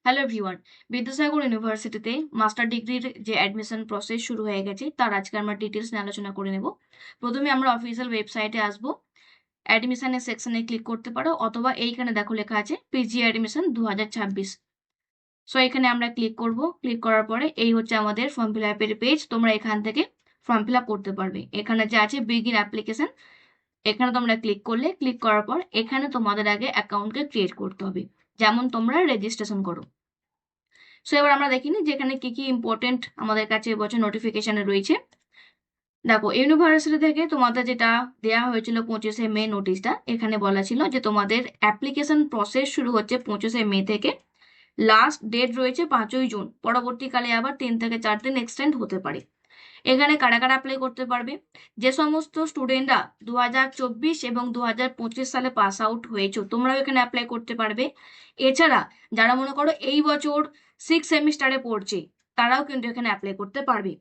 Hello everyone, Vidyasagar ইউনিভার্সিটিতে master ডিগ্রির যে অ্যাডমিশন প্রসেস শুরু হয়ে গেছে তার আজকে আমরা ডিটেলস নিয়ে আলোচনা করে নেব। প্রথমে আমরা অফিসিয়াল ওয়েবসাইটে আসবো, অ্যাডমিশনের সেকশনে ক্লিক করতে পারো, অথবা এইখানে দেখো লেখা আছে পিজি অ্যাডমিশন 2026। সো এখানে আমরা ক্লিক করব। ক্লিক করার পরে এই হচ্ছে আমাদের ফর্ম ফিল আপের পেজ। তোমরা এখান থেকে ফর্ম ফিল আপ করতে পারবে। এখানে যে আছে বিগিন অ্যাপ্লিকেশন, এখানে তোমরা ক্লিক করলে, ক্লিক করার পর এখানে তোমাদের আগে অ্যাকাউন্টকে ক্রিয়েট করতে হবে, যেমন তোমরা রেজিস্ট্রেশন করো। সো এবার আমরা দেখিনি যে এখানে কি কি ইম্পর্টেন্ট আমাদের কাছে এবছর নোটিফিকেশনে রয়েছে। দেখো, ইউনিভার্সিটি থেকে তোমাদের যেটা দেওয়া হয়েছিল 25শে মে নোটিশটা, এখানে বলা ছিল যে তোমাদের অ্যাপ্লিকেশন প্রসেস শুরু হচ্ছে 25শে মে থেকে, লাস্ট ডেট রয়েছে 5ই জুন। পরবর্তীকালে আবার 3 থেকে 4 দিন এক্সটেন্ড হতে পারে। এখানে কারা কারা অ্যাপ্লাই করতে পারবে? যে সমস্ত স্টুডেন্টরা 2024 এবং 2025 সালে পাস আউট হয়েছে তোমরাও এখানে অ্যাপ্লাই করতে পারবে। এছাড়া যারা মনে করো এই বছর 6 সেমিস্টারে পড়ছে তারাও কিন্তু এখানে অ্যাপ্লাই করতে পারবে।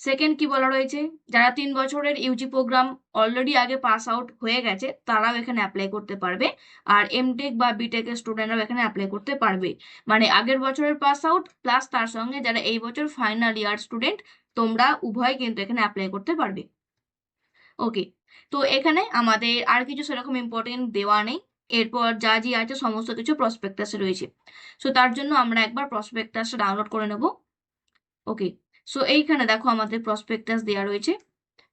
সেকেন্ড কি বলা রয়েছে, যারা 3 বছরের ইউজি প্রোগ্রাম অলরেডি আগে পাস আউট হয়ে গেছে তারাও এখানে অ্যাপ্লাই করতে পারবে। আর এমটেক বা বিটেক এর স্টুডেন্টরাও এখানে অ্যাপ্লাই করতে পারবে। মানে আগের বছরের পাস আউট প্লাস তার সঙ্গে যারা এই বছর ফাইনাল ইয়ার স্টুডেন্ট, তোমরা উভয় কিন্তু এখানে অ্যাপ্লাই করতে পারবে। ওকে, তো এখানে আমাদের আর কিছু সেরকম ইম্পর্টেন্ট দেওয়া নেই। এরপর যা যা আছে সমস্ত কিছু প্রসপেক্টাসে রয়েছে। সো তার জন্য আমরা একবার প্রসপেক্টাসটা ডাউনলোড করে নেব। ওকে, সো এইখানে দেখো আমাদের প্রসপেক্টাস দেওয়া রয়েছে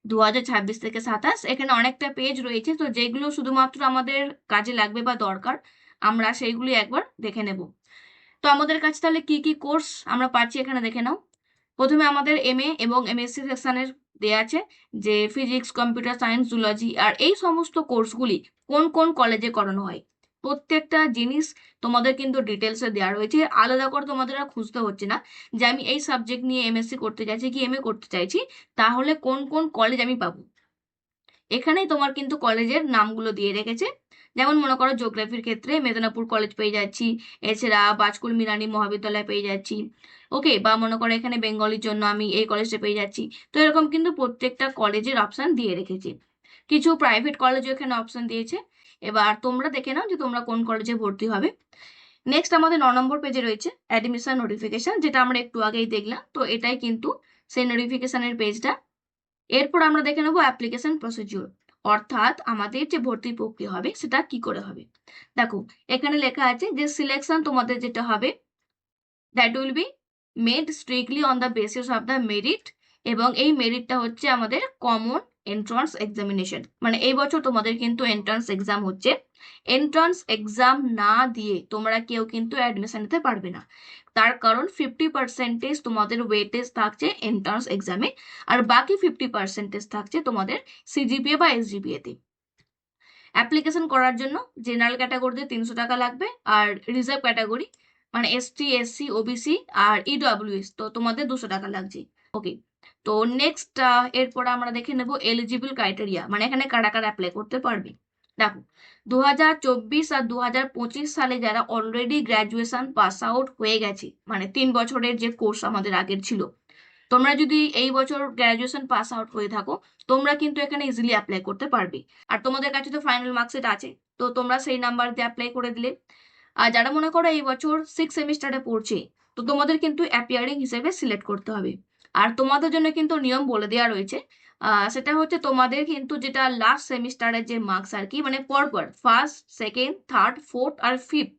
2026 থেকে 27। এখানে অনেকটা পেজ রয়েছে, তো যেগুলো শুধুমাত্র আমাদের কাজে লাগবে বা দরকার আমরা সেইগুলি একবার দেখে নেব। তো আমাদের কাছে তাহলে কি কি কোর্স আমরা পাচ্ছি এখানে দেখে নাও। প্রথমে আমাদের এমএ এবং এমএসসি সেকশনের দেয়া আছে যে ফিজিক্স, কম্পিউটার সায়েন্স, জুলজি, আর এই সমস্ত কোর্সগুলি কোন কোন কলেজে করানো হয় প্রত্যেকটা জিনিস তোমাদের কিন্তু ডিটেলসে দেওয়া রয়েছে। আলাদা করে তোমাদের আর খুঁজতে হচ্ছে না যে আমি এই সাবজেক্ট নিয়ে এমএসসি করতে চাইছি কি এমএ করতে চাইছি, তাহলে কোন কোন কলেজ আমি পাবো। এখানেই তোমার কিন্তু কলেজের নামগুলো দিয়ে রেখেছে। যেমন মনে করো জিওগ্রাফির ক্ষেত্রে মেদিনীপুর কলেজ পেয়ে যাচ্ছি, এছাড়া বাজকুল মিরানি মহাবিদ্যালয় পেয়ে যাচ্ছি। ওকে, বা মনে করো এখানে বেঙ্গলির জন্য আমি এই কলেজটা পেয়ে যাচ্ছি। তো এরকম কিন্তু প্রত্যেকটা কলেজের অপশন দিয়ে রেখেছি। কিছু প্রাইভেট কলেজও এখানে অপশন দিয়েছে। এবার তোমরা দেখে নাও যে তোমরা কোন কলেজে ভর্তি হবে। নেক্সট আমাদের 9 নম্বর পেজে রয়েছে অ্যাডমিশন নোটিফিকেশন, যেটা আমরা একটু আগেই দেখলাম। তো এটাই কিন্তু সেই নোটিফিকেশনের পেজটা। এরপর আমরা দেখে নেবো অ্যাপ্লিকেশন প্রসিডিউর, অর্থাৎ আমাদের যে ভর্তি প্রক্রিয়া হবে সেটা কি করে হবে। দেখো, এখানে লেখা আছে যে সিলেকশন তোমাদের যেটা হবে that will be made strictly on the basis of the merit, এবং এই মেরিটটা হচ্ছে আমাদের কমন এন্ট্রান্স এক্সামিনেশন। মানে এই বছর তোমাদের কিন্তু এন্ট্রান্স এক্সাম হচ্ছে। এন্ট্রান্স এক্সাম না দিয়ে তোমরা কেউ কিন্তু অ্যাডমিশন নিতে পারবে না। তার কারণ 50% তোমাদের ওয়েটেজ থাকছে এন্ট্রান্স এক্সামে, আর বাকি 50% থাকছে তোমাদের সিজিপিএ বা এসজিপিএ তে। অ্যাপ্লিকেশন করার জন্য জেনারেল ক্যাটাগরিতে 300 টাকা লাগবে, আর রিজার্ভ ক্যাটাগরি মানে এসটি, এসসি, ওবিসি আর ইডব্লিউএস তো তোমাদের 200 টাকা লাগছে। ওকে, তো নেক্সট এরপর আমরা দেখে নেব এলিজিবল ক্রাইটেরিয়া, মানে এখানে কারা কারা অ্যাপ্লাই করতে পারবে। দেখো, 2024 আর 2025 সালে যারা অলরেডি গ্র্যাজুয়েশন পাস আউট হয়ে গেছে, মানে 3 বছরের যে কোর্স আমাদের আগের ছিল, তোমরা যদি এই বছর গ্র্যাজুয়েশন পাস আউট হয়ে থাকো তোমরা কিন্তু এখানে ইজিলি অ্যাপ্লাই করতে পারবে। আর তোমাদের কাছে তো ফাইনাল মার্কশিট আছে, তো তোমরা সেই নাম্বার দিয়ে অ্যাপ্লাই করে দিলে। আর যারা মনে করো এই বছর 6 সেমিস্টারে পড়ছে, তো তোমাদের কিন্তু অ্যাপিয়ারিং হিসেবে সিলেক্ট করতে হবে। আর তোমাদের জন্য কিন্তু নিয়ম বলে দেওয়া রয়েছে। সেটা হচ্ছে তোমাদের কিন্তু যেটা লাস্ট সেমিস্টারের যে মার্কস আর কি, মানে পরপর ফার্স্ট, সেকেন্ড, থার্ড, ফোর্থ আর ফিফথ,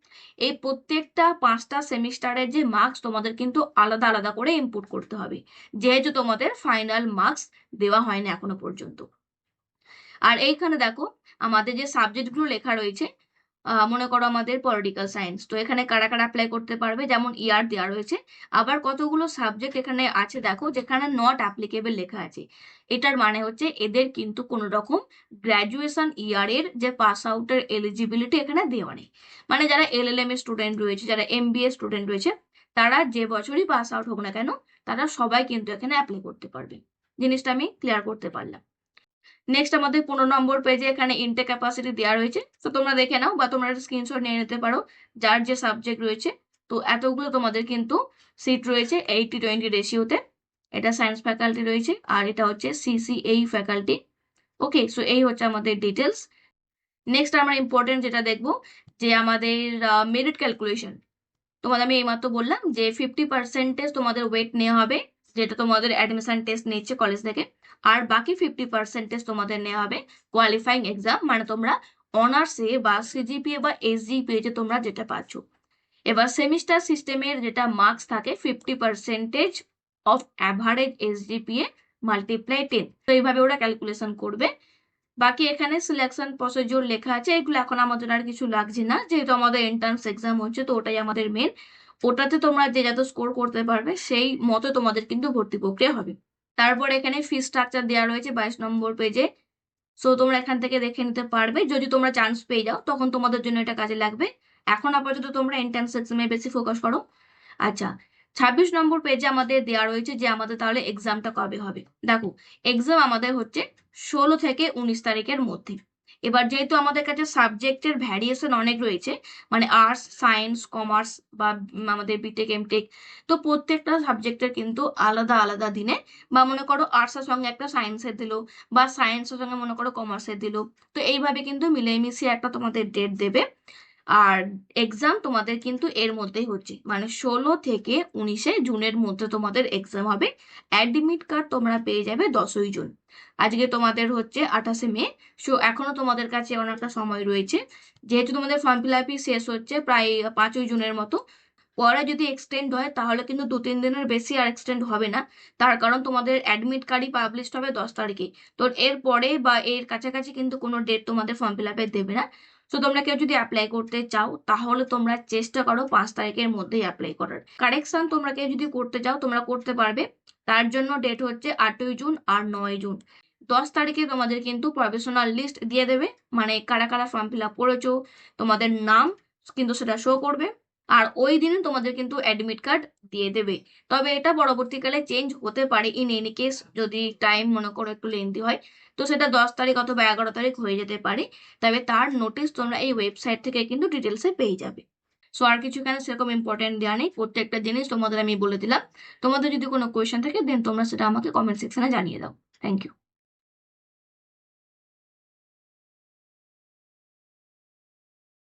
এই প্রত্যেকটা 5টা সেমিস্টারের যে মার্কস তোমাদের কিন্তু আলাদা আলাদা করে ইনপুট করতে হবে, যেহেতু তোমাদের ফাইনাল মার্কস দেওয়া হয়নি এখনো পর্যন্ত। আর এইখানে দেখো আমাদের যে সাবজেক্টগুলো লেখা রয়েছে, মনে করো আমাদের পলিটিক্যাল সায়েন্স, তো এখানে কারা কারা অ্যাপ্লাই করতে পারবে, যেমন ইয়ার দেওয়া রয়েছে। আবার কতগুলো সাবজেক্ট এখানে আছে দেখো যেখানে নট অ্যাপ্লিকেবল লেখা আছে। এটার মানে হচ্ছে এদের কিন্তু কোনো রকম গ্র্যাজুয়েশন ইয়ারের যে পাস আউটের এলিজিবিলিটি এখানে দেওয়া নেই। মানে যারা এলএলএম এর স্টুডেন্ট রয়েছে, যারা এমবিএ স্টুডেন্ট রয়েছে, তারা যে বছরই পাস আউট হোক না কেন তারা সবাই কিন্তু এখানে অ্যাপ্লাই করতে পারবে। জিনিসটা আমি ক্লিয়ার করতে পারলাম। নেক্সট আমাদের 15 নম্বর পেজে এখানে ইনটেক ক্যাপাসিটি দেওয়া রয়েছে, তো তোমরা দেখে নাও বা তোমরা একটা স্ক্রিনশট নিয়ে নিতে পারো যার যে সাবজেক্ট রয়েছে। তো এতগুলো তোমাদের কিন্তু সিট রয়েছে 80-20 রেশিওতে। এটা সায়েন্স ফ্যাকাল্টি রয়েছে আর এটা হচ্ছে সিসিএই ফ্যাকাল্টি। ওকে, সো এই হচ্ছে আমাদের ডিটেলস। নেক্সট আমরা ইম্পর্টেন্ট যেটা দেখবো যে আমাদের মেরিট ক্যালকুলেশন। তোমাদের আমি এইমাত্র বললাম যে 50% তোমাদের ওয়েট নেওয়া হবে, যেটা তোমাদের অ্যাডমিশন টেস্ট নিচ্ছে কলেজ থেকে, আর বাকি 50% তোমাদের নেওয়া হবে কোয়ালিফাইং এক্সাম, মানে তোমরা অনার্সে বা সিজিপিএ বা এসজিপিএ যে তোমরা যেটা পাচ্ছ। এবার সেমিস্টার সিস্টেমের যেটা মার্কস থাকে 50% অফ অ্যাভারেজ এসজিপিএ মাল্টিপ্লাই 10, তো এইভাবে ওরা ক্যালকুলেশন করবে। বাকি এখানে সিলেকশন প্রসিডিওর লেখা আছে, এগুলো এখন আমাদের আর কিছু লাগছে না, যেহেতু আমাদের এন্ট্রান্স এক্সাম হচ্ছে, তো ওটাই আমাদের মেন। ওটাতে তোমরা যে যত স্কোর করতে পারবে সেই মতো তোমাদের কিন্তু ভর্তি প্রক্রিয়া হবে। তারপর এখানে ফি স্ট্রাকচার দেওয়া রয়েছে 22 নম্বর পেজে, সো তোমরা এখান থেকে দেখে নিতে পারবে। যদি তোমরা চান্স পেয়ে যাও তখন তোমাদের জন্য এটা কাজে লাগবে। এখন আপাতত তোমরা এন্ট্রান্স এক্সামে বেশি ফোকাস করো। আচ্ছা, 26 নম্বর পেজে আমাদের দেওয়া রয়েছে যে আমাদের তাহলে এক্সামটা কবে হবে। দেখো, এক্সাম আমাদের হচ্ছে 16 থেকে 19 তারিখের মধ্যে। এবার যেহেতু আমাদের কাছে সাবজেক্টের ভ্যারিয়েশন অনেক রয়েছে, মানে আর্টস, সায়েন্স, কমার্স বা আমাদের বিটেক, এমটেক, তো প্রত্যেকটা সাবজেক্টের কিন্তু আলাদা আলাদা দিনে, বা মনে করো আর্টসের সঙ্গে একটা সায়েন্সের দিল, বা সায়েন্সের সঙ্গে মনে করো কমার্সের দিল, তো এইভাবে কিন্তু মিলেমিশে একটা তোমাদের ডেট দেবে। আর এক্সাম তোমাদের কিন্তু এর মধ্যেই হচ্ছে, মানে 16 থেকে 19 জুনের মধ্যে তোমাদের এক্সাম হবে। অ্যাডমিট কার্ড তোমরা পেয়ে যাবে 10ই জুন। আজকে তোমাদের হচ্ছে 28শে মে, সো এখনো তোমাদের কাছে অনেকটা সময় রয়েছে। যেহেতু তোমাদের ফর্ম ফিল আপই শেষ হচ্ছে প্রায় 5ই জুনের মতো, পরে যদি এক্সটেন্ড হয় তাহলে কিন্তু 2-3 দিনের বেশি আর এক্সটেন্ড হবে না। তার কারণ তোমাদের অ্যাডমিট কার্ডই পাবলিশড হবে 10 তারিখে, তো এর পরে বা এর কাছাকাছি কিন্তু কোনো ডেট তোমাদের ফর্ম ফিল আপে দেবে না। তো তোমরা কেউ যদি অ্যাপ্লাই করতে চাও তাহলে তোমরা চেষ্টা করো 5 তারিখের মধ্যেই অ্যাপ্লাই করার। কারেকশন তোমরা কেউ যদি করতে চাও তোমরা করতে পারবে, তার জন্য ডেট হচ্ছে 8ই জুন আর 9ই জুন। 10 তারিখে তোমাদের কিন্তু প্রফেশনাল লিস্ট দিয়ে দেবে, মানে কারা কারা ফর্ম ফিল আপ করেছো, তোমাদের নাম কিন্তু সেটা শো করবে, আর ওই দিনে তোমাদের কিন্তু অ্যাডমিট কার্ড দিয়ে দেবে। তবে এটা পরবর্তীকালে চেঞ্জ হতে পারে, ইন এনি কেস যদি টাইম মনে করো একটু লেন্দি হয়, তো সেটা 10 তারিখ অথবা 11 তারিখ হয়ে যেতে পারে। তবে তার নোটিশ তোমরা এই ওয়েবসাইট থেকে কিন্তু ডিটেলসে পেয়ে যাবে। সো আর কিছু কেন সেরকম ইম্পর্টেন্ট দেওয়া নেই, প্রত্যেকটা জিনিস তোমাদের আমি বলে দিলাম। তোমাদের যদি কোনো কোয়েশ্চেন থাকে দেন তোমরা সেটা আমাকে কমেন্ট সেকশনে জানিয়ে দাও। Thank you.